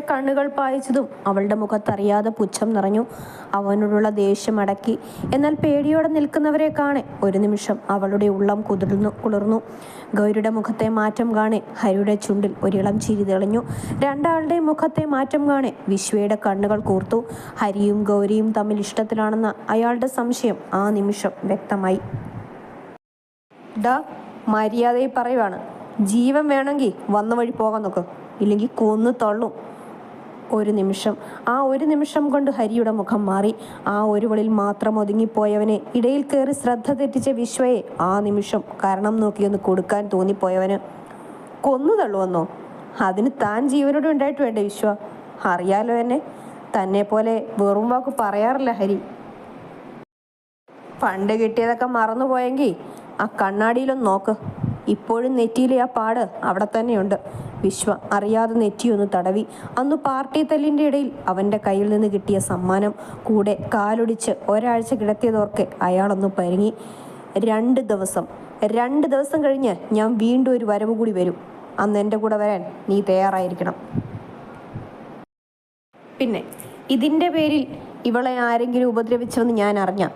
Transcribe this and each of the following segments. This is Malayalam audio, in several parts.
കണ്ണുകൾ പായിച്ചതും അവളുടെ മുഖത്തറിയാതെ പുച്ഛം നിറഞ്ഞു. അവനോടുള്ള ദേഷ്യം അടക്കി. എന്നാൽ പേടിയോടെ നിൽക്കുന്നവരെ കാണെ ഒരു നിമിഷം അവളുടെ ഉള്ളം കുളിർന്നു. ഗൗരിയുടെ മുഖത്തെ മാറ്റം കാണെ ഹരിയുടെ ചുണ്ടിൽ ഒരിളം ചിരി തെളിഞ്ഞു. രണ്ടാളുടെയും മുഖത്തെ മാറ്റം കാണെ വിശ്വയുടെ കണ്ണുകൾ കൂർത്തു. ഹരിയും ഗൗരിയും തമ്മിൽ ഇഷ്ടത്തിലാണെന്ന അയാളുടെ സംശയം ആ നിമിഷം വ്യക്തമായി. മര്യാദയിൽ പറയുവാണ്, ജീവൻ വേണമെങ്കിൽ വന്ന വഴി പോകാൻ നോക്ക്, ഇല്ലെങ്കിൽ കൊന്നു തള്ളും. ഒരു നിമിഷം കൊണ്ട് ഹരിയുടെ മുഖം മാറി. ആ ഒരു വിളിൽ മാത്രം ഒതുങ്ങിപ്പോയവനെ, ഇടയിൽ കയറി ശ്രദ്ധ തെറ്റിച്ച വിശ്വയെ ആ നിമിഷം കാരണം നോക്കിയൊന്ന് കൊടുക്കാൻ തോന്നിപ്പോയവന് കൊന്നു തള്ളുവന്നോ? അതിന് താൻ ജീവനോട് ഉണ്ടായിട്ട് വേണ്ടേ വിശ്വ? അറിയാലോ എന്നെ, തന്നെ പോലെ വെറും വാക്ക് പറയാറില്ല ഹരി. പണ്ട് കിട്ടിയതൊക്കെ മറന്നുപോയെങ്കിൽ ആ കണ്ണാടിയിലൊന്ന് നോക്ക്, ഇപ്പോഴും നെറ്റിയിലെ ആ പാട് അവിടെ തന്നെയുണ്ട്. വിശ്വ അറിയാതെ നെറ്റിയൊന്ന് തടവി. അന്ന് പാർട്ടി തല്ലിൻ്റെ ഇടയിൽ അവൻ്റെ കയ്യിൽ നിന്ന് കിട്ടിയ സമ്മാനം കൂടെ കാലൊടിച്ച് ഒരാഴ്ച കിടത്തിയതോർക്കെ അയാളൊന്ന് പരുങ്ങി. 2 ദിവസം കഴിഞ്ഞ് ഞാൻ വീണ്ടും ഒരു വരവ് കൂടി വരും. അന്ന് എൻ്റെ കൂടെ വരാൻ നീ തയ്യാറായിരിക്കണം. പിന്നെ ഇതിൻ്റെ പേരിൽ ഇവളെ ആരെങ്കിലും ഉപദ്രവിച്ചെന്ന് ഞാൻ അറിഞ്ഞ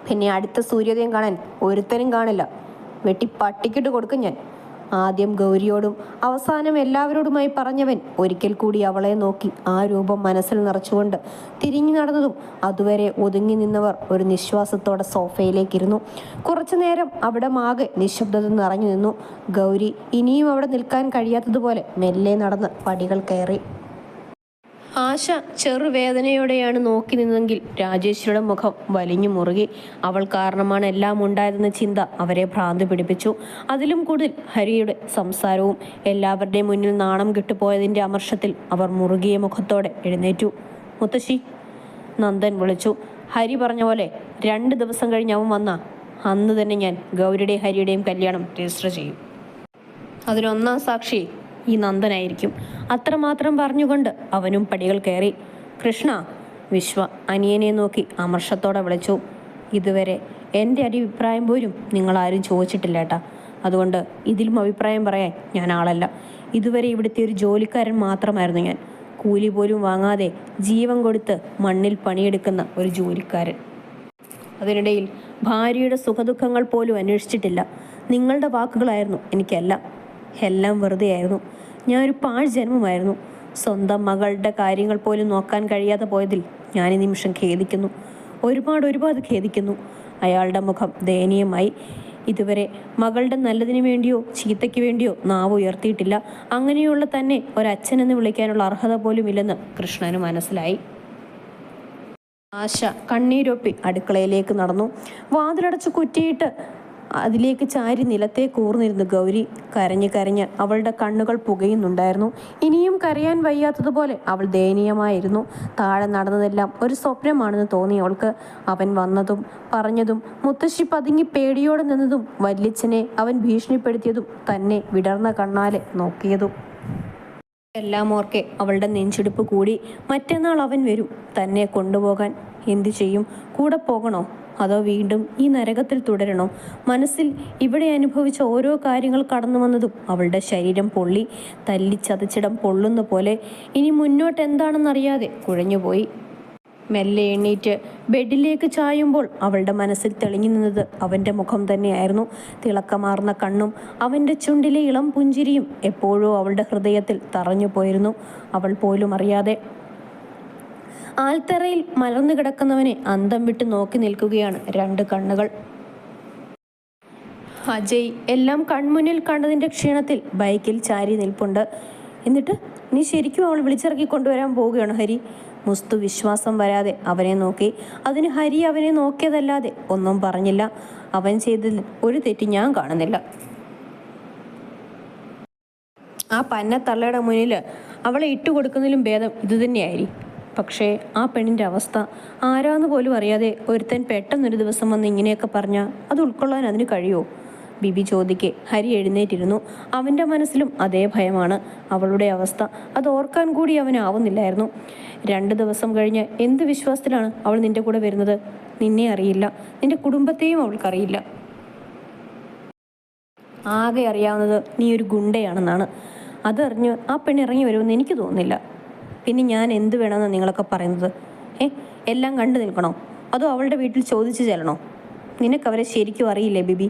പിന്നെ അടുത്ത സൂര്യോദയം കാണാൻ ഒരുത്തനും കാണില്ല. വെട്ടി പട്ടിക്കിട്ട് കൊടുക്കും ഞാൻ. ആദ്യം ഗൗരിയോടും അവസാനം എല്ലാവരോടുമായി പറഞ്ഞവൻ ഒരിക്കൽ കൂടി അവളെ നോക്കി ആ രൂപം മനസ്സിൽ നിറച്ചുകൊണ്ട് തിരിഞ്ഞു നടന്നതും അതുവരെ ഒതുങ്ങി നിന്നവർ ഒരു നിശ്വാസത്തോടെ സോഫയിലേക്കിരുന്നു. കുറച്ചു നേരം അവിടെ മാകെ നിശബ്ദത നിറഞ്ഞു നിന്നു. ഗൗരി ഇനിയും അവിടെ നിൽക്കാൻ കഴിയാത്തതുപോലെ മെല്ലെ നടന്ന് പടികൾ കയറി. ആശ ചെറുവേദനയോടെയാണ് നോക്കി നിന്നതെങ്കിൽ രാജേശ്വരിയുടെ മുഖം വലിഞ്ഞു മുറുകി. അവൾ കാരണമാണ് എല്ലാം ഉണ്ടായതെന്ന ചിന്ത അവരെ ഭ്രാന്ത് പിടിപ്പിച്ചു. അതിലും കൂടുതൽ ഹരിയുടെ സംസാരവും. എല്ലാവരുടെയും മുന്നിൽ നാണം കെട്ടുപോയതിൻ്റെ അമർഷത്തിൽ അവർ മുറുകിയ മുഖത്തോടെ എഴുന്നേറ്റു. മുത്തശ്ശി, നന്ദൻ വിളിച്ചു. ഹരി പറഞ്ഞ പോലെ 2 ദിവസം കഴിഞ്ഞ് അവൻ വന്ന അന്ന് തന്നെ ഞാൻ ഗൗരിയുടെയും ഹരിയുടെയും കല്യാണം രജിസ്റ്റർ ചെയ്യും. അതിനൊന്നാം സാക്ഷി ഈ നന്ദനായിരിക്കും. അത്രമാത്രം പറഞ്ഞുകൊണ്ട് അവനും പടികൾ കയറി. കൃഷ്ണ, വിശ്വ അനിയനെ നോക്കി അമർഷത്തോടെ വിളിച്ചു. ഇതുവരെ എൻ്റെ അഭിപ്രായം പോലും നിങ്ങളാരും ചോദിച്ചിട്ടില്ല ഏട്ടാ. അതുകൊണ്ട് ഇതിലും അഭിപ്രായം പറയാൻ ഞാൻ ആളല്ല. ഇതുവരെ ഇവിടുത്തെ ഒരു ജോലിക്കാരൻ മാത്രമായിരുന്നു ഞാൻ. കൂലി പോലും വാങ്ങാതെ ജീവൻ കൊടുത്ത് മണ്ണിൽ പണിയെടുക്കുന്ന ഒരു ജോലിക്കാരൻ. അതിനിടയിൽ ഭാര്യയുടെ സുഖദുഃഖങ്ങൾ പോലും അന്വേഷിച്ചിട്ടില്ല. നിങ്ങളുടെ വാക്കുകളായിരുന്നു എനിക്കെല്ലാം. എല്ലാം വെറുതെയായിരുന്നു. ഞാനൊരു പാഴ് ജന്മമായിരുന്നു. സ്വന്തം മകളുടെ കാര്യങ്ങൾ പോലും നോക്കാൻ കഴിയാതെ പോയതിൽ ഞാൻ ഈ നിമിഷം ഖേദിക്കുന്നു. ഒരുപാട് ഖേദിക്കുന്നു. അയാളുടെ മുഖം ദയനീയമായി. ഇതുവരെ മകളുടെ നല്ലതിനു വേണ്ടിയോ ചീത്തയ്ക്ക് വേണ്ടിയോ നാവ് ഉയർത്തിയിട്ടില്ല. അങ്ങനെയുള്ള തന്നെ ഒരച്ഛനെന്ന് വിളിക്കാനുള്ള അർഹത പോലും ഇല്ലെന്ന് കൃഷ്ണന് മനസ്സിലായി. ആശ കണ്ണീരൊപ്പി അടുക്കളയിലേക്ക് നടന്നു. വാതിലടച്ച് കുറ്റിയിട്ട് അതിലേക്ക് ചാരി നിലത്തെ കൂർന്നിരുന്നു ഗൗരി. കരഞ്ഞ് അവളുടെ കണ്ണുകൾ പുകയുന്നുണ്ടായിരുന്നു. ഇനിയും കരയാൻ വയ്യാത്തതുപോലെ അവൾ ദയനീയമായിരുന്നു. താഴെ നടന്നതെല്ലാം ഒരു സ്വപ്നമാണെന്ന് തോന്നി അവൾക്ക്. അവൻ വന്നതും പറഞ്ഞതും, മുത്തശ്ശി പതുങ്ങി പേടിയോടെ നിന്നതും, വല്യച്ഛനെ അവൻ ഭീഷണിപ്പെടുത്തിയതും, തന്നെ വിടർന്ന കണ്ണാലെ നോക്കിയതും എല്ലാം ഓർക്കെ അവളുടെ നെഞ്ചിടിപ്പ് കൂടി. മറ്റന്നാൾ അവൻ വരും തന്നെ കൊണ്ടുപോകാൻ. എന്തു ചെയ്യും? കൂടെ പോകണോ? അതോ വീണ്ടും ഈ നരകത്തിൽ തുടരണോ? മനസ്സിൽ ഇവിടെ അനുഭവിച്ച ഓരോ കാര്യങ്ങൾ കടന്നു വന്നതും അവളുടെ ശരീരം പൊള്ളി. തല്ലിച്ചതച്ചിടം പൊള്ളുന്ന പോലെ. ഇനി മുന്നോട്ട് എന്താണെന്നറിയാതെ കുഴഞ്ഞുപോയി. മെല്ലെ എണ്ണീറ്റ് ബെഡിലേക്ക് ചായുമ്പോൾ അവളുടെ മനസ്സിൽ തെളിഞ്ഞു നിന്നത് അവൻ്റെ മുഖം തന്നെയായിരുന്നു. തിളക്കമാർന്ന കണ്ണും അവൻ്റെ ചുണ്ടിലെ ഇളം പുഞ്ചിരിയും എപ്പോഴോ അവളുടെ ഹൃദയത്തിൽ തറഞ്ഞു പോയിരുന്നു, അവൾ പോലും അറിയാതെ. ആൽത്തറയിൽ മലർന്നു കിടക്കുന്നവനെ അന്തം വിട്ട് നോക്കി നിൽക്കുകയാണ് 2 കണ്ണുകൾ. അജയ് എല്ലാം കൺമുന്നിൽ കണ്ടതിൻ്റെ ക്ഷീണത്തിൽ ബൈക്കിൽ ചാരി നിൽപ്പുണ്ട്. എന്നിട്ട് നീ ശരിക്കും അവൾ വിളിച്ചിറക്കി കൊണ്ടുവരാൻ പോവുകയാണ് ഹരി? മുസ്തു വിശ്വാസം വരാതെ അവനെ നോക്കി. അതിന് ഹരി അവനെ നോക്കിയതല്ലാതെ ഒന്നും പറഞ്ഞില്ല. അവൻ ചെയ്തതിൽ ഒരു തെറ്റ് ഞാൻ കാണുന്നില്ല. ആ പന്നത്തള്ളയുടെ മുന്നിൽ അവളെ ഇട്ടുകൊടുക്കുന്നതിലും ഭേദം ഇതുതന്നെയായി. പക്ഷേ ആ പെണ്ണിൻ്റെ അവസ്ഥ ആരാന്ന് പോലും അറിയാതെ ഒരുത്തൻ പെട്ടെന്നൊരു ദിവസം വന്ന് ഇങ്ങനെയൊക്കെ പറഞ്ഞാൽ അത് ഉൾക്കൊള്ളാൻ അതിന് കഴിയുമോ? ബിബി ചോദിക്കെ ഹരി എഴുന്നേറ്റിരുന്നു. അവൻ്റെ മനസ്സിലും അതേ ഭയമാണ്. അവളുടെ അവസ്ഥ അത് ഓർക്കാൻ കൂടി അവനാവുന്നില്ലായിരുന്നു. 2 ദിവസം കഴിഞ്ഞ് എന്ത് വിശ്വാസത്തിലാണ് അവൾ നിന്റെ കൂടെ വരുന്നത്? നിന്നെ അറിയില്ല, നിന്റെ കുടുംബത്തെയും അവൾക്കറിയില്ല. ആകെ അറിയാവുന്നത് നീ ഒരു ഗുണ്ടയാണെന്നാണ്. അതറിഞ്ഞ് ആ പെണ്ണിറങ്ങി വരുമെന്ന് എനിക്ക് തോന്നുന്നില്ല. പിന്നെ ഞാൻ എന്ത് വേണമെന്ന് നിങ്ങളൊക്കെ പറയുന്നത്? എല്ലാം കണ്ടു നിൽക്കണോ? അതോ അവളുടെ വീട്ടിൽ ചോദിച്ചു ചെല്ലണോ? നിനക്കവരെ ശരിക്കും അറിയില്ലേ ബിബി?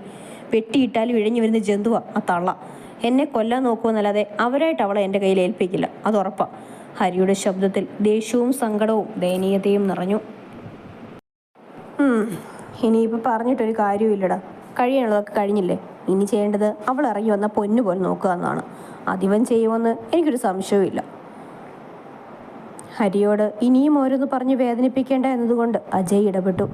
വെട്ടിയിട്ടാലും ഇഴഞ്ഞു വരുന്ന ജന്തുവാ ആ തള്ള. എന്നെ കൊല്ലാൻ നോക്കുമെന്നല്ലാതെ അവരായിട്ട് അവളെ എൻ്റെ കയ്യിൽ ഏൽപ്പിക്കില്ല, അത് ഉറപ്പാ. ഹരിയുടെ ശബ്ദത്തിൽ ദേഷ്യവും സങ്കടവും ദയനീയതയും നിറഞ്ഞു. ഇനിയിപ്പോൾ പറഞ്ഞിട്ടൊരു കാര്യമില്ലടാ. കഴിയാനുള്ളതൊക്കെ കഴിഞ്ഞില്ലേ? ഇനി ചെയ്യേണ്ടത് അവൾ ഇറങ്ങി വന്ന പൊന്നു പോലെ നോക്കുക എന്നാണ്. അതിവൻ ചെയ്യുമെന്ന് എനിക്കൊരു സംശയവുമില്ല. ഹരിയോട് ഇനിയും ഓരോന്ന് പറഞ്ഞ് വേദനിപ്പിക്കേണ്ട എന്നതുകൊണ്ട് അജയ് ഇടപെട്ടു.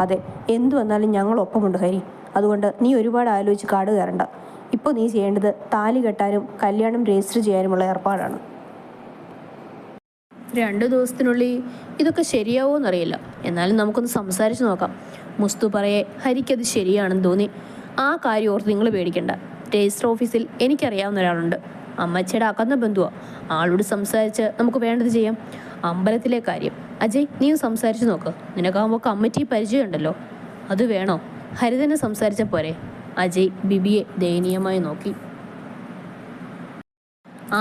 അതെ, എന്തു വന്നാലും ഞങ്ങളൊപ്പമുണ്ട് ഹരി. അതുകൊണ്ട് നീ ഒരുപാട് ആലോചിച്ച് കാട് കയറണ്ട. ഇപ്പോൾ നീ ചെയ്യേണ്ടത് താലി കെട്ടാനും കല്യാണം രജിസ്റ്റർ ചെയ്യാനുമുള്ള ഏർപ്പാടാണ്. 2 ദിവസത്തിനുള്ളിൽ ഇതൊക്കെ ശരിയാവുമെന്നറിയില്ല. എന്നാലും നമുക്കൊന്ന് സംസാരിച്ച് നോക്കാം. മുസ്തു പറയെ ഹരിക്കത് ശരിയാണെന്ന് തോന്നി. ആ കാര്യം ഓർത്ത് നിങ്ങൾ പേടിക്കണ്ട. രജിസ്റ്റർ ഓഫീസിൽ എനിക്കറിയാവുന്ന ഒരാളുണ്ട്. അമ്മച്ചിയുടെ അകന്ന ബന്ധുവാണ്. ആളോട് സംസാരിച്ച് നമുക്ക് വേണ്ടത് ചെയ്യാം. അമ്പലത്തിലെ കാര്യം അജയ് നീയും സംസാരിച്ച് നോക്ക്. നിനക്കാവുമ്പോൾ കമ്മിറ്റി പരിചയമുണ്ടല്ലോ. അത് വേണോ? ഹരി തന്നെ സംസാരിച്ച പോരെ? അജയ് ബിബിയെ ദയനീയമായി നോക്കി.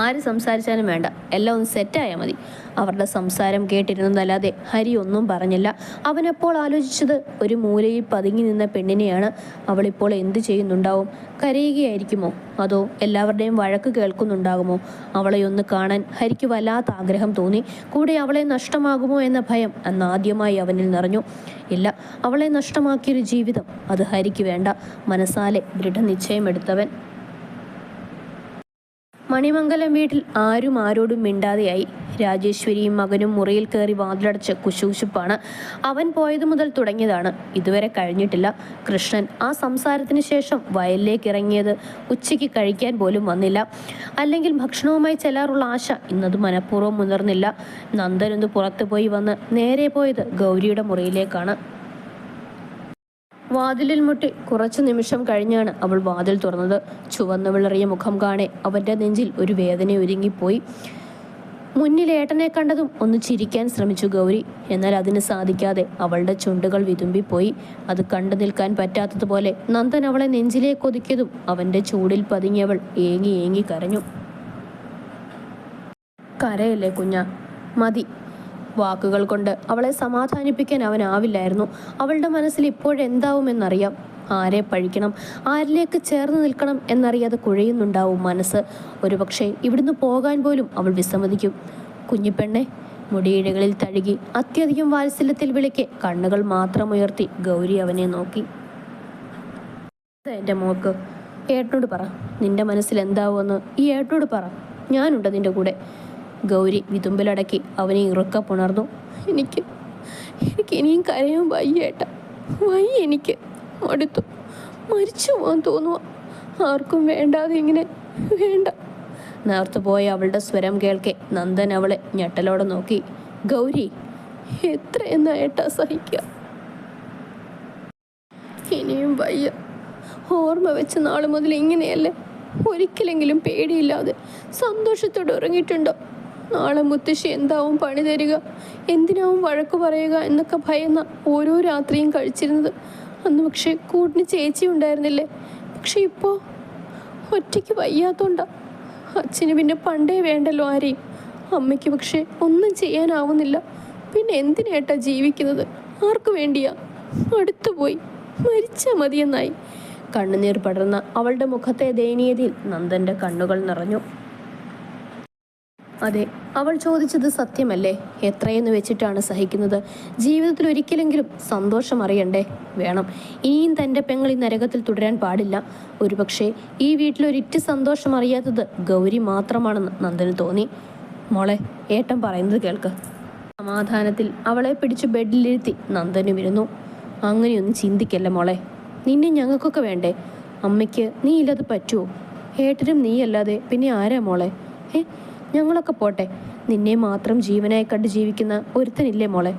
ആര് സംസാരിച്ചാലും വേണ്ട, എല്ലാം ഒന്ന് സെറ്റായാൽ മതി. അവരുടെ സംസാരം കേട്ടിരുന്നതല്ലാതെ ഹരി ഒന്നും പറഞ്ഞില്ല. അവനപ്പോൾ ആലോചിച്ചത് ഒരു മൂലയിൽ പതുങ്ങി നിന്ന പെണ്ണിനെയാണ്. അവളിപ്പോൾ എന്തു ചെയ്യുന്നുണ്ടാവും? കരയുകയായിരിക്കുമോ? അതോ എല്ലാവരുടെയും വഴക്ക് കേൾക്കുന്നുണ്ടാകുമോ? അവളെ ഒന്ന് കാണാൻ ഹരിക്ക് വല്ലാത്ത ആഗ്രഹം തോന്നി. കൂടെ അവളെ നഷ്ടമാകുമോ എന്ന ഭയം അന്നാദ്യമായി അവനിൽ നിറഞ്ഞു. ഇല്ല, അവളെ നഷ്ടമാക്കിയൊരു ജീവിതം അത് ഹരിക്ക് വേണ്ട. മനസ്സാലെ ദൃഢനിശ്ചയമെടുത്തവൻ മണിമംഗലം വീട്ടിൽ ആരും ആരോടും മിണ്ടാതെയായി. രാജേശ്വരിയും മകനും മുറിയിൽ കയറി വാതിലടച്ച് കുശുകുശുപ്പാണ്. അവൻ പോയതു മുതൽ തുടങ്ങിയതാണ്. ഇതുവരെ കഴിഞ്ഞിട്ടില്ല. കൃഷ്ണൻ ആ സംസാരത്തിന് ശേഷം വയലിലേക്ക് ഇറങ്ങിയത് ഉച്ചയ്ക്ക് കഴിക്കാൻ പോലും വന്നില്ല. അല്ലെങ്കിൽ ഭക്ഷണവുമായി ചെല്ലാറുള്ള ആശ ഇന്നത് മനഃപൂർവ്വം മുതിർന്നില്ല. നന്ദനൊന്ന് പുറത്തു പോയി വന്ന് നേരെ പോയത് ഗൗരിയുടെ മുറിയിലേക്കാണ്. വാതിലിൽ മുട്ടി കുറച്ചു നിമിഷം കഴിഞ്ഞാണ് അവൾ വാതിൽ തുറന്നത്. ചുവന്നു വിളറിയ മുഖം കാണെ അവൻ്റെ നെഞ്ചിൽ ഒരു വേദന ഒരുങ്ങിപ്പോയി. മുന്നിൽ ഏട്ടനെ കണ്ടതും ഒന്ന് ചിരിക്കാൻ ശ്രമിച്ചു ഗൗരി. എന്നാൽ അതിന് സാധിക്കാതെ അവളുടെ ചുണ്ടുകൾ വിതുമ്പിപ്പോയി. അത് കണ്ടു നിൽക്കാൻ പറ്റാത്തതുപോലെ നന്ദൻ അവളെ നെഞ്ചിലേക്ക് ഒതുക്കിയതും അവൻ്റെ ചൂടിൽ പതുങ്ങിയവൾ ഏങ്ങി ഏങ്ങി കരഞ്ഞു. കരയല്ലേ കുഞ്ഞ, മതി. വാക്കുകൾ കൊണ്ട് അവളെ സമാധാനിപ്പിക്കാൻ അവനാവില്ലായിരുന്നു. അവളുടെ മനസ്സിൽ ഇപ്പോഴെന്താവുമെന്നറിയാം. ആരെ പഴിക്കണം, ആരിലേക്ക് ചേർന്ന് നിൽക്കണം എന്നറിയാതെ കുഴയുന്നുണ്ടാവും മനസ്സ്. ഒരുപക്ഷെ ഇവിടുന്ന് പോകാൻ പോലും അവൾ വിസമ്മതിക്കും. കുഞ്ഞിപ്പെണ്ണെ, മുടിയിഴകളിൽ തഴുകി അത്യധികം വാത്സല്യത്തിൽ വിളിക്കെ കണ്ണുകൾ മാത്രം ഉയർത്തി ഗൗരി അവനെ നോക്കി. എൻ്റെ മോൾക്ക് ഏട്ടനോട് പറ, നിന്റെ മനസ്സിൽ എന്താവുമെന്ന് ഈ ഏട്ടനോട് പറ. ഞാനുണ്ട് നിന്റെ കൂടെ. ഗൗരി വിതുമ്പിലടക്കി അവനെ ഇറുക്ക പുണർന്നു. എനിക്ക് ഇനിയും കരയാൻ വയ്യേട്ട, വയ്യ. എനിക്ക് അടുത്തു മരിച്ചു പോകാൻ തോന്നുക. ആർക്കും വേണ്ടാതെ ഇങ്ങനെ വേണ്ട. നേർത്തു പോയ അവളുടെ സ്വരം കേൾക്കെ നന്ദൻ അവളെ ഞെട്ടലോടെ നോക്കി. ഗൗരി, എത്രയെന്നാ ഏട്ടാ സഹിക്കുക? ഇനിയും വയ്യ. ഓർമ്മ വെച്ച നാൾ മുതൽ ഇങ്ങനെയല്ലേ? ഒരിക്കലെങ്കിലും പേടിയില്ലാതെ സന്തോഷത്തോടെ ഉറങ്ങിയിട്ടുണ്ടോ? നാളെ മുത്തശ്ശി എന്താവും പണി തരിക, എന്തിനാവും വഴക്ക് പറയുക എന്നൊക്കെ ഭയന്ന ഓരോ രാത്രിയും കഴിച്ചിരുന്നത്. അന്ന് പക്ഷേ കൂട്ടിന് ചേച്ചി ഉണ്ടായിരുന്നില്ലേ? പക്ഷെ ഇപ്പോൾ ഒറ്റയ്ക്ക് വയ്യാത്തോണ്ടാ. അച്ഛന് പിന്നെ പണ്ടേ വേണ്ടല്ലോ ആരെയും. അമ്മയ്ക്ക് പക്ഷെ ഒന്നും ചെയ്യാനാവുന്നില്ല. പിന്നെ എന്തിനേട്ടാ ജീവിക്കുന്നത്? ആർക്കു വേണ്ടിയാ? അടുത്തുപോയി മരിച്ചാൽ മതിയെന്നായി. കണ്ണുനീർ പടർന്ന അവളുടെ മുഖത്തെ ദയനീയതയിൽ നന്ദൻ്റെ കണ്ണുകൾ നിറഞ്ഞു. അതെ, അവൾ ചോദിച്ചത് സത്യമല്ലേ? എത്രയെന്ന് വെച്ചിട്ടാണ് സഹിക്കുന്നത്? ജീവിതത്തിൽ ഒരിക്കലെങ്കിലും സന്തോഷം അറിയണ്ടേ? വേണം. ഇനിയും തൻ്റെ പെങ്ങൾ ഈ നരകത്തിൽ തുടരാൻ പാടില്ല. ഒരുപക്ഷെ ഈ വീട്ടിലൊരിറ്റ് സന്തോഷം അറിയാത്തത് ഗൗരി മാത്രമാണെന്ന് നന്ദന് തോന്നി. മോളെ, ഏട്ടൻ പറയുന്നത് കേൾക്ക്. സമാധാനത്തിൽ അവളെ പിടിച്ച് ബെഡിലിരുത്തി നന്ദനും ഇരുന്നു. അങ്ങനെയൊന്നും ചിന്തിക്കല്ല മോളെ. നിന്നെ ഞങ്ങൾക്കൊക്കെ വേണ്ടേ? അമ്മയ്ക്ക് നീ ഇല്ലാതെ പറ്റുമോ? ഏട്ടനും നീ അല്ലാതെ പിന്നെ ആരാ മോളെ? ഞങ്ങളൊക്കെ പോട്ടെ, നിന്നെ മാത്രം ജീവനായി കണ്ട് ജീവിക്കുന്ന ഒരുത്തനില്ലേ മോളെ?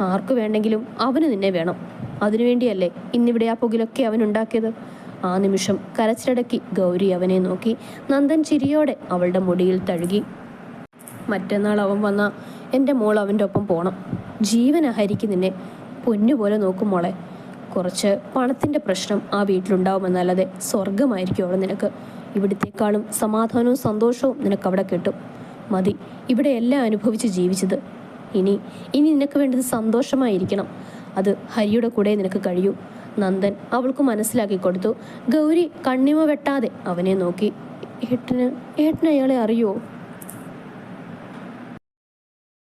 ആർക്കു വേണ്ടെങ്കിലും അവന് നിന്നെ വേണം. അതിനുവേണ്ടിയല്ലേ ഇന്നിവിടെ ആ പുകിലൊക്കെ അവനുണ്ടാക്കിയത്? ആ നിമിഷം കരച്ചിലടക്കി ഗൗരി അവനെ നോക്കി. നന്ദൻ ചിരിയോടെ അവളുടെ മുടിയിൽ തഴുകി. മറ്റന്നാൾ അവൻ വന്നാൽ എൻ്റെ മോൾ അവൻ്റെ ഒപ്പം പോകണം. ജീവന ഹരിക്ക് നിന്നെ പൊന്നുപോലെ നോക്കും മോളെ. കുറച്ച് പണത്തിൻ്റെ പ്രശ്നം ആ വീട്ടിലുണ്ടാവുമെന്നല്ലാതെ സ്വർഗമായിരിക്കും അവിടെ നിനക്ക്. ഇവിടത്തേക്കാളും സമാധാനവും സന്തോഷവും നിനക്കവിടെ കിട്ടും. മതി ഇവിടെ എല്ലാം അനുഭവിച്ച് ജീവിച്ചത്. ഇനി ഇനി നിനക്ക് വേണ്ടത് സന്തോഷമായിരിക്കണം. അത് ഹരിയുടെ കൂടെ നിനക്ക് കഴിയൂ. നന്ദൻ അവൾക്ക് മനസ്സിലാക്കി കൊടുത്തു. ഗൗരി കണ്ണിമ വെട്ടാതെ അവനെ നോക്കി. ഏട്ടന് അയാളെ അറിയോ?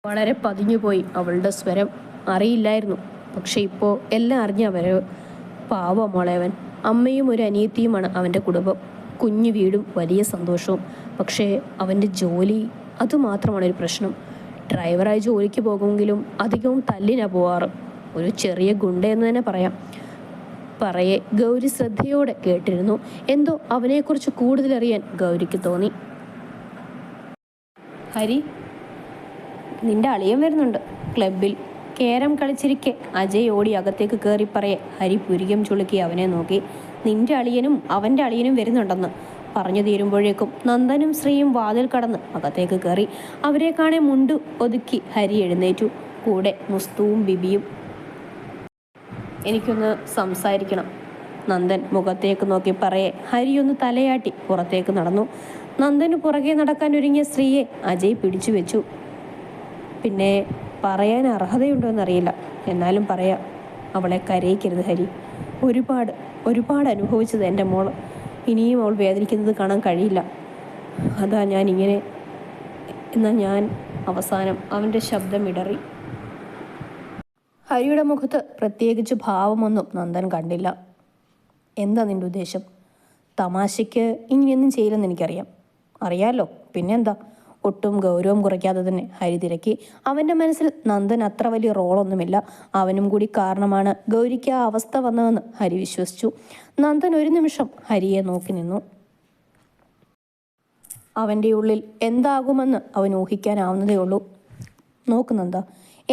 വളരെ പതിഞ്ഞുപോയി അവളുടെ സ്വരം. അറിയില്ലായിരുന്നു, പക്ഷെ ഇപ്പോൾ എല്ലാം അറിഞ്ഞ വരവ്. പാവം മോളേവൻ. അമ്മയും ഒരു അനിയത്തിയുമാണ് അവൻ്റെ കുടുംബം. കുഞ്ഞു വീടും വലിയ സന്തോഷവും. പക്ഷേ അവൻ്റെ ജോലി, അതുമാത്രമാണ് ഒരു പ്രശ്നം. ഡ്രൈവറായി ജോലിക്ക് പോകുമെങ്കിലും അധികവും തല്ലിനാ പോവാറ്. ഒരു ചെറിയ ഗുണ്ടയെന്ന് തന്നെ പറയാം. പറയെ ഗൗരി ശ്രദ്ധയോടെ കേട്ടിരുന്നു. എന്തോ അവനെക്കുറിച്ച് കൂടുതലറിയാൻ ഗൗരിക്ക് തോന്നി. ഹരി, നിന്റെ അളിയൻ വരുന്നുണ്ട്. ക്ലബിൽ കേരം കളിച്ചിരിക്കെ അജയ് ഓടി അകത്തേക്ക് കയറി പറയെ ഹരി പുരികം ചുളുക്കി അവനെ നോക്കി. നിന്റെ അളിയനും അവൻ്റെ അളിയനും വരുന്നുണ്ടെന്ന് പറഞ്ഞു തീരുമ്പോഴേക്കും നന്ദനും ശ്രീയും വാതിൽ കടന്ന് അകത്തേക്ക് കയറി. അവരെ കാണെ മുണ്ടു ഒതുക്കി ഹരി എഴുന്നേറ്റു. കൂടെ മുസ്തുവും ബിബിയും. എനിക്കൊന്ന് സംസാരിക്കണം. നന്ദൻ മുഖത്തേക്ക് നോക്കി പറയെ ഹരിയൊന്ന് തലയാട്ടി പുറത്തേക്ക് നടന്നു. നന്ദന് പുറകെ നടക്കാൻ ഒരുങ്ങിയ സ്ത്രീയെ അജയ് പിടിച്ചു വെച്ചു. പിന്നെ പറയാൻ അർഹതയുണ്ടോ എന്നറിയില്ല, എന്നാലും പറയാം. അവളെ കരയിക്കരുത് ഹരി. ഒരുപാട് അനുഭവിച്ചത് എൻ്റെ മോൾ. ഇനിയും അവൾ വേദനിക്കുന്നത് കാണാൻ കഴിയില്ല. അതാ ഞാൻ ഇങ്ങനെ. എന്നാൽ ഞാൻ അവസാനം അവൻ്റെ ശബ്ദം ഇടറി. ഹരിയുടെ മുഖത്ത് പ്രത്യേകിച്ച് ഭാവമൊന്നും നന്ദൻ കണ്ടില്ല. എന്താ നിൻ്റെ ഉദ്ദേശം? തമാശയ്ക്ക് ഇങ്ങനെയൊന്നും ചെയ്യില്ലെന്ന് എനിക്കറിയാം. അറിയാലോ, പിന്നെന്താ? ഒട്ടും ഗൗരവം കുറയ്ക്കാതെ തന്നെ ഹരി തിരക്കി. അവൻ്റെ മനസ്സിൽ നന്ദൻ അത്ര വലിയ റോളൊന്നുമില്ല. അവനും കൂടി കാരണമാണ് ഗൗരിക്ക് ആ അവസ്ഥ വന്നതെന്ന് ഹരി വിശ്വസിച്ചു. നന്ദൻ ഒരു നിമിഷം ഹരിയെ നോക്കി നിന്നു. അവൻ്റെ ഉള്ളിൽ എന്താകുമെന്ന് അവൻ ഊഹിക്കാനാവുന്നതേ ഉള്ളൂ. നോക്കുന്നെന്താ,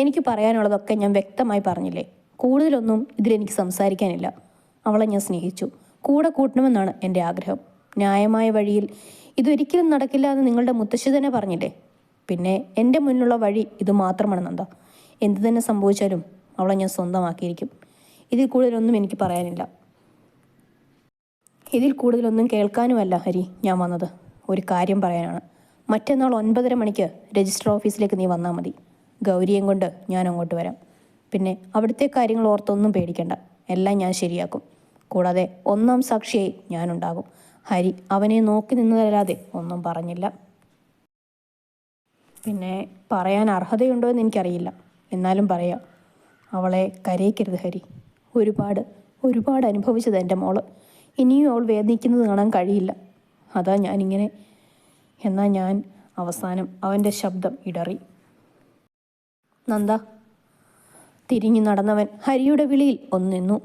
എനിക്ക് പറയാനുള്ളതൊക്കെ ഞാൻ വ്യക്തമായി പറഞ്ഞില്ലേ. കൂടുതലൊന്നും ഇതിലെനിക്ക് സംസാരിക്കാനില്ല. അവളെ ഞാൻ സ്നേഹിച്ചു. കൂടെ കൂട്ടണമെന്നാണ് എൻ്റെ ആഗ്രഹം. ന്യായമായ വഴിയിൽ. ഇതൊരിക്കലും നടക്കില്ല എന്ന് നിങ്ങളുടെ മുത്തശ്ശി തന്നെ പറഞ്ഞില്ലേ. പിന്നെ എൻ്റെ മുന്നിലുള്ള വഴി ഇത് മാത്രമാണ് നന്ദ. എന്തു തന്നെ സംഭവിച്ചാലും അവളെ ഞാൻ സ്വന്തമാക്കിയിരിക്കും. ഇതിൽ കൂടുതലൊന്നും എനിക്ക് പറയാനില്ല. ഇതിൽ കൂടുതലൊന്നും കേൾക്കാനുമല്ല ഹരി ഞാൻ വന്നത്. ഒരു കാര്യം പറയാനാണ്. മറ്റന്നാൾ 9:30 മണിക്ക് രജിസ്റ്റർ ഓഫീസിലേക്ക് നീ വന്നാൽ മതി. ഗൗരിയും കൊണ്ട് ഞാൻ അങ്ങോട്ട് വരാം. പിന്നെ അവിടുത്തെ കാര്യങ്ങൾ ഓർത്തൊന്നും പേടിക്കണ്ട. എല്ലാം ഞാൻ ശരിയാക്കും. കൂടാതെ 1ാം സാക്ഷിയായി ഞാനുണ്ടാകും. ഹരി അവനെ നോക്കി നിന്നതല്ലാതെ ഒന്നും പറഞ്ഞില്ല. പിന്നെ പറയാൻ അർഹതയുണ്ടോ എന്ന് എനിക്കറിയില്ല, എന്നാലും പറയാം. അവളെ കരയിക്കരുത് ഹരി. ഒരുപാട് അനുഭവിച്ചത് എൻ്റെ മോള്. ഇനിയും അവൾ വേദനിക്കുന്നത് കാണാൻ കഴിയില്ല. അതാ ഞാനിങ്ങനെ. എന്നാൽ ഞാൻ അവസാനം അവൻ്റെ ശബ്ദം ഇടറി. നന്ദ. തിരിഞ്ഞു നടന്നവൻ ഹരിയുടെ വിളിയിൽ ഒന്ന് നിന്നു.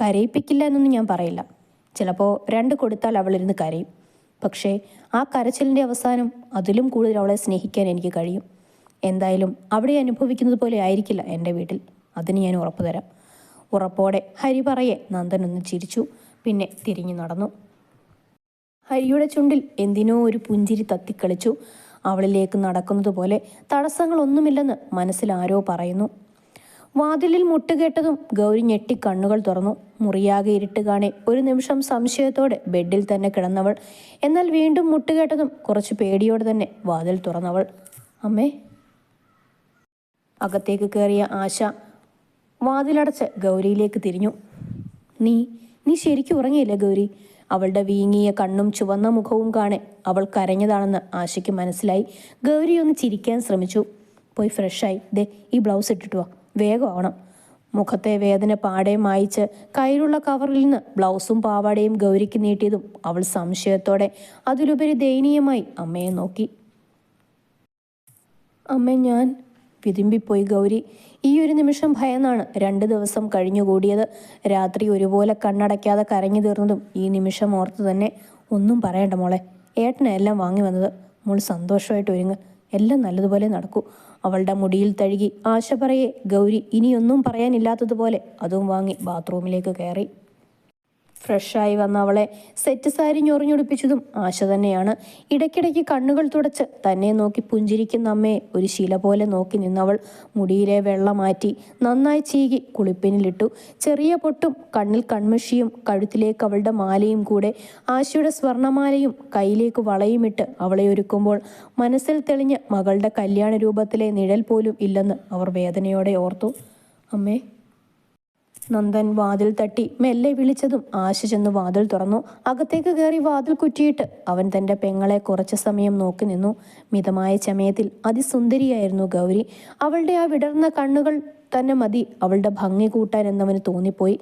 കരയിപ്പിക്കില്ല എന്നൊന്നും ഞാൻ പറയില്ല. ചിലപ്പോൾ 2 കൊടുത്താൽ അവളിരുന്ന് കരയും. പക്ഷേ ആ കരച്ചിലിൻ്റെ അവസാനം അതിലും കൂടുതൽ അവളെ സ്നേഹിക്കാൻ എനിക്ക് കഴിയും. എന്തായാലും അവിടെ അനുഭവിക്കുന്നത് പോലെ ആയിരിക്കില്ല എൻ്റെ വീട്ടിൽ. അതിന് ഞാൻ ഉറപ്പ് തരാം. ഉറപ്പോടെ ഹരി പറയെ നന്ദൻ ഒന്ന് ചിരിച്ചു. പിന്നെ തിരിഞ്ഞു നടന്നു. ഹരിയുടെ ചുണ്ടിൽ എന്തിനോ ഒരു പുഞ്ചിരി തത്തിക്കളിച്ചു. അവളിലേക്ക് നടക്കുന്നത് പോലെ തടസ്സങ്ങളൊന്നുമില്ലെന്ന് മനസ്സിൽ ആരോ പറയുന്നു. വാതിലിൽ മുട്ടുകേട്ടതും ഗൗരി ഞെട്ടി കണ്ണുകൾ തുറന്നു. മുറിയാകെ ഇരുട്ട് കാണെ ഒരു നിമിഷം സംശയത്തോടെ ബെഡിൽ തന്നെ കിടന്നവൾ. എന്നാൽ വീണ്ടും മുട്ടുകേട്ടതും കുറച്ച് പേടിയോടെ തന്നെ വാതിൽ തുറന്നവൾ. അമ്മേ. അകത്തേക്ക് കയറിയ ആശ വാതിലടച്ച് ഗൗരിയിലേക്ക് തിരിഞ്ഞു. നീ ശരിക്കും ഉറങ്ങിയില്ലേ ഗൗരി? അവളുടെ വീങ്ങിയ കണ്ണും ചുവന്ന മുഖവും കാണെ അവൾ കരഞ്ഞതാണെന്ന് ആശയ്ക്ക് മനസ്സിലായി. ഗൗരി ഒന്ന് ചിരിക്കാൻ ശ്രമിച്ചു. പോയി ഫ്രഷായി ദേ ഈ ബ്ലൗസ് ഇട്ടിട്ട് വാ, വേഗം ആവണം. മുഖത്തെ വേദന പാടെ മായിച്ച് കയ്യിലുള്ള കവറിൽ നിന്ന് ബ്ലൗസും പാവാടയും ഗൗരിക്ക് നീട്ടിയതും അവൾ സംശയത്തോടെ അതിലുപരി ദയനീയമായി അമ്മയെ നോക്കി. അമ്മ ഞാൻ വിതുമ്പിപ്പോയി ഗൗരി. ഈ ഒരു നിമിഷം ഭയന്നാണ് 2 ദിവസം കഴിഞ്ഞുകൂടിയത്. രാത്രി ഒരുപോലെ കണ്ണടയ്ക്കാതെ കരഞ്ഞു തീർന്നതും ഈ നിമിഷം ഓർത്ത് തന്നെ. ഒന്നും പറയണ്ട മോളെ, ഏട്ടനെല്ലാം വാങ്ങി വന്നത്. മോൾ സന്തോഷമായിട്ട് ഒരുങ്ങ്, എല്ലാം നല്ലതുപോലെ നടക്കൂ. അവളുടെ മുടിയിൽ തഴുകി ആശ പറയെ ഗൗരി ഇനിയൊന്നും പറയാനില്ലാത്തതുപോലെ അതും വാങ്ങി ബാത്റൂമിലേക്ക് കയറി. ഫ്രഷായി വന്ന അവളെ സെറ്റ് സാരി ഞൊറിഞ്ഞൊടിപ്പിച്ചതും ആശ തന്നെയാണ്. ഇടയ്ക്കിടയ്ക്ക് കണ്ണുകൾ തുടച്ച് തന്നെ നോക്കി പുഞ്ചിരിക്കുന്ന അമ്മയെ ഒരു ശില പോലെ നോക്കി നിന്നവൾ മുടിയിലെ വെള്ളം മാറ്റി നന്നായി ചീകി കുളിപ്പിനിലിട്ടു. ചെറിയ പൊട്ടും കണ്ണിൽ കൺമഷിയും കഴുത്തിലേക്ക് അവളുടെ മാലയും കൂടെ ആശയുടെ സ്വർണമാലയും കയ്യിലേക്ക് വളയുമിട്ട് അവളെ ഒരുക്കുമ്പോൾ മനസ്സിൽ തെളിഞ്ഞ മകളുടെ കല്യാണ രൂപത്തിലെ നിഴൽ പോലും ഇല്ലെന്ന് അവർ വേദനയോടെ ഓർത്തു. അമ്മേ. നന്ദൻ വാതിൽ തട്ടി മെല്ലെ വിളിച്ചതും ആശ ചെന്ന് വാതിൽ തുറന്നു. അകത്തേക്ക് കയറി വാതിൽ കുറ്റിയിട്ട് അവൻ തൻ്റെ പെങ്ങളെ കുറച്ചു സമയം നോക്കി നിന്നു. മിതമായ ചമയത്തിൽ അതിസുന്ദരിയായിരുന്നു ഗൗരി. അവളുടെ ആ വിടർന്ന കണ്ണുകൾ തന്നെ മതി അവളുടെ ഭംഗി കൂട്ടാൻ എന്നവന് തോന്നിപ്പോയി.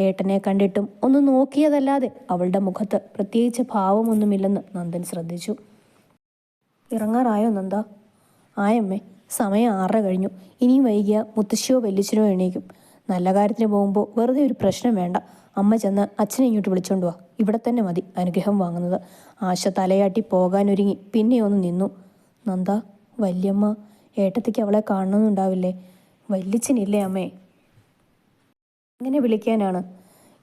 ഏട്ടനെ കണ്ടിട്ടും ഒന്ന് നോക്കിയതല്ലാതെ അവളുടെ മുഖത്ത് പ്രത്യേകിച്ച് ഭാവമൊന്നുമില്ലെന്ന് നന്ദൻ ശ്രദ്ധിച്ചു. ഇറങ്ങാറായോ നന്ദ? ആയമ്മേ, സമയം 6:30 കഴിഞ്ഞു. ഇനിയും വൈകിയ മുത്തശ്ശിയോ വല്യച്ഛനോ എണീക്കും. നല്ല കാര്യത്തിന് പോകുമ്പോൾ വെറുതെ ഒരു പ്രശ്നം വേണ്ട. അമ്മ ചെന്ന് അച്ഛനെ ഇങ്ങോട്ട് വിളിച്ചോണ്ട് വാ. ഇവിടെ തന്നെ മതി അനുഗ്രഹം വാങ്ങുന്നത്. ആശ തലയാട്ടി പോകാനൊരുങ്ങി പിന്നെ ഒന്ന് നിന്നു. നന്ദ, വല്യമ്മ, ഏട്ടത്തിക്ക് അവളെ കാണണമെന്നുണ്ടാവില്ലേ? വല്യച്ഛനില്ലേ അമ്മേ? എങ്ങനെ വിളിക്കാനാണ്?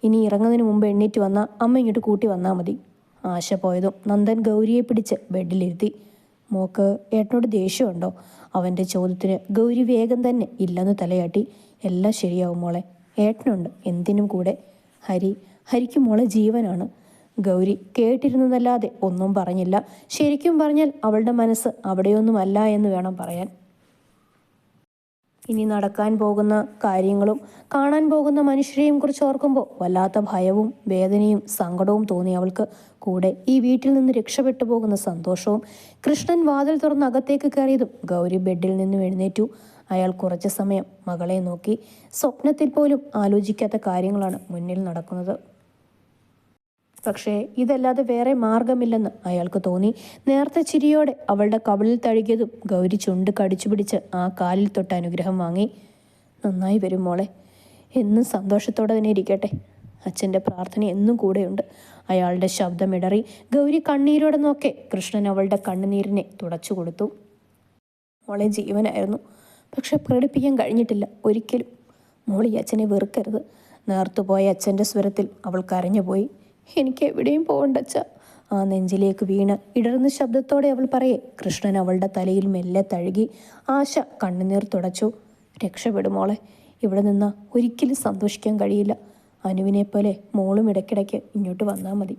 ഇനി ഇറങ്ങുന്നതിന് മുമ്പ് എണ്ണീറ്റ് വന്നാൽ അമ്മ ഇങ്ങോട്ട് കൂട്ടി വന്നാൽ മതി. ആശ പോയതും നന്ദൻ ഗൗരിയെ പിടിച്ച് ബെഡിലിരുത്തി. മോക്ക് ഏട്ടനോട് ദേഷ്യമുണ്ടോ? അവൻ്റെ ചോദ്യത്തിന് ഗൗരി വേഗം തന്നെ ഇല്ലെന്ന് തലയാട്ടി. എല്ലാം ശരിയാവും മോളെ, ഏട്ടനുണ്ട് എന്തിനും കൂടെ. ഹരിക്ക് മോളെ ജീവനാണ്. ഗൗരി കേട്ടിരുന്നതല്ലാതെ ഒന്നും പറഞ്ഞില്ല. ശരിക്കും പറഞ്ഞാൽ അവളുടെ മനസ്സ് അവിടെയൊന്നുമല്ല എന്ന് വേണം പറയാൻ. ഇനി നടക്കാൻ പോകുന്ന കാര്യങ്ങളും കാണാൻ പോകുന്ന മനുഷ്യരെയും കുറിച്ച് ഓർക്കുമ്പോൾ വല്ലാത്ത ഭയവും വേദനയും സങ്കടവും തോന്നി അവൾക്ക്. കൂടെ ഈ വീട്ടിൽ നിന്ന് രക്ഷപ്പെട്ടു പോകുന്ന സന്തോഷവും. കൃഷ്ണൻ വാതിൽ തുറന്ന് അകത്തേക്ക് കയറിയതും ഗൗരി ബെഡിൽ നിന്നും എഴുന്നേറ്റു. അയാൾ കുറച്ചു സമയം മകളെ നോക്കി. സ്വപ്നത്തിൽ പോലും ആലോചിക്കാത്ത കാര്യങ്ങളാണ് മുന്നിൽ നടക്കുന്നത്. പക്ഷേ ഇതല്ലാതെ വേറെ മാർഗമില്ലെന്ന് അയാൾക്ക് തോന്നി. നേരത്തെ ചിരിയോടെ അവളുടെ കവിളിൽ തഴുകിയതും ഗൗരി ചുണ്ട് കടിച്ചു പിടിച്ച് ആ കാലിൽ തൊട്ട് അനുഗ്രഹം വാങ്ങി. നന്നായി വരും മോളെ, എന്നും സന്തോഷത്തോടെ തന്നെ ഇരിക്കട്ടെ. അച്ഛൻ്റെ പ്രാർത്ഥന എന്നും കൂടെയുണ്ട്. അയാളുടെ ശബ്ദമിടറി. ഗൗരി കണ്ണീരോടെ നോക്കെ കൃഷ്ണൻ അവളുടെ കണ്ണുനീരിനെ തുടച്ചു കൊടുത്തു. മോളെ ജീവനായിരുന്നു, പക്ഷെ പ്രകടിപ്പിക്കാൻ കഴിഞ്ഞിട്ടില്ല ഒരിക്കലും. മോൾ ഈ അച്ഛനെ വെറുക്കരുത്. നേർത്തുപോയ അച്ഛൻ്റെ സ്വരത്തിൽ അവൾ കരഞ്ഞുപോയി. എനിക്ക് എവിടെയും പോകണ്ട അച്ഛ. ആ നെഞ്ചിലേക്ക് വീണ് ഇടർന്ന ശബ്ദത്തോടെ അവൾ പറയെ കൃഷ്ണൻ അവളുടെ തലയിൽ മെല്ലെ തഴുകി. ആശ കണ്ണുനീർ തുടച്ചു. രക്ഷപ്പെടും മോളെ, ഇവിടെ നിന്നാൽ ഒരിക്കലും സന്തോഷിക്കാൻ കഴിയില്ല. അനുവിനെ പോലെ മോളും ഇടയ്ക്കിടയ്ക്ക് ഇങ്ങോട്ട് വന്നാൽ മതി.